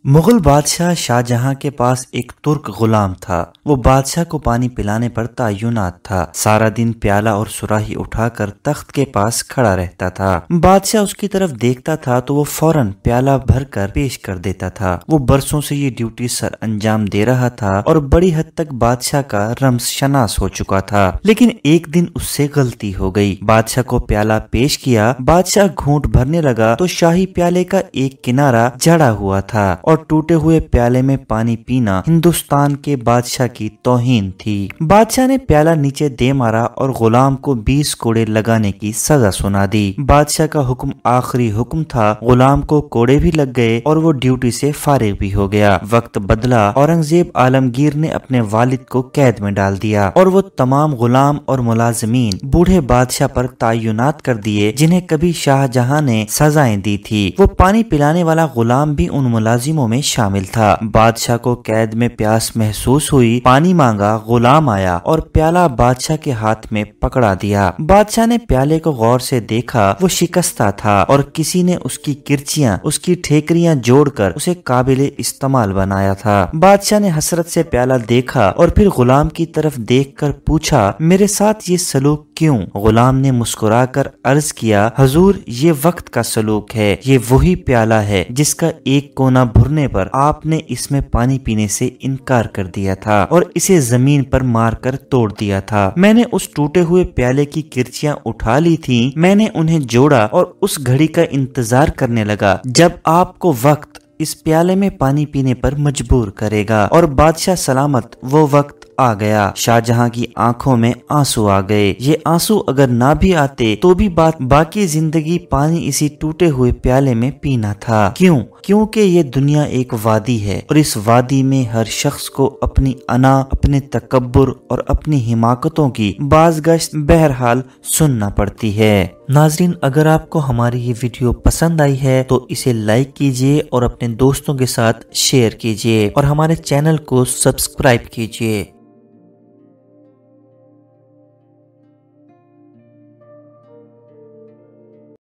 मुगल बादशाह शाहजहां के पास एक तुर्क गुलाम था। वो बादशाह को पानी पिलाने पर तैनात था। सारा दिन प्याला और सुराही उठाकर तख्त के पास खड़ा रहता था। बादशाह उसकी तरफ देखता था तो वो फौरन प्याला भरकर पेश कर देता था। वो बरसों से ये ड्यूटी सर अंजाम दे रहा था और बड़ी हद तक बादशाह का रम्स शनास हो चुका था। लेकिन एक दिन उससे गलती हो गई। बादशाह को प्याला पेश किया। बादशाह घूंट भरने लगा तो शाही प्याले का एक किनारा जड़ा हुआ था और टूटे हुए प्याले में पानी पीना हिंदुस्तान के बादशाह की तौहीन थी। बादशाह ने प्याला नीचे दे मारा और गुलाम को 20 कोड़े लगाने की सजा सुना दी। बादशाह का हुक्म आखिरी हुक्म था। गुलाम को कोड़े भी लग गए और वो ड्यूटी से फारिग भी हो गया। वक्त बदला। औरंगजेब आलमगीर ने अपने वालिद को कैद में डाल दिया और वो तमाम गुलाम और मुलाजमीन बूढ़े बादशाह पर तैनात कर दिए जिन्हें कभी शाहजहां ने सजाएं दी थी। वो पानी पिलाने वाला गुलाम भी उन मुलाजिमों में शामिल था। बादशाह को कैद में प्यास महसूस हुई। पानी मांगा। गुलाम आया और प्याला बादशाह के हाथ में पकड़ा दिया। बादशाह ने प्याले को गौर से देखा। वो शिकस्ता था और किसी ने उसकी किरचियां, उसकी ठेकरियां जोड़कर उसे काबिले इस्तेमाल बनाया था। बादशाह ने हसरत से प्याला देखा और फिर गुलाम की तरफ देखकर पूछा, मेरे साथ ये सलूक क्यों? गुलाम ने मुस्कुराकर अर्ज किया, हुजूर ये वक्त का सलूक है। ये वही प्याला है जिसका एक कोना भरने पर आपने इसमें पानी पीने से इनकार कर दिया था और इसे जमीन पर मारकर तोड़ दिया था। मैंने उस टूटे हुए प्याले की किरचियां उठा ली थी। मैंने उन्हें जोड़ा और उस घड़ी का इंतजार करने लगा जब आपको वक्त इस प्याले में पानी पीने पर मजबूर करेगा। और बादशाह सलामत वो वक्त आ गया। शाहजहां की आंखों में आंसू आ गए। ये आंसू अगर ना भी आते तो भी बाकी जिंदगी पानी इसी टूटे हुए प्याले में पीना था। क्यों? क्योंकि ये दुनिया एक वादी है और इस वादी में हर शख्स को अपनी अना, अपने तकब्बुर और अपनी हिमाकतों की बाज़गश्त बहरहाल सुनना पड़ती है। नाजरीन, अगर आपको हमारी ये वीडियो पसंद आई है तो इसे लाइक कीजिए और अपने दोस्तों के साथ शेयर कीजिए और हमारे चैनल को सब्सक्राइब कीजिए।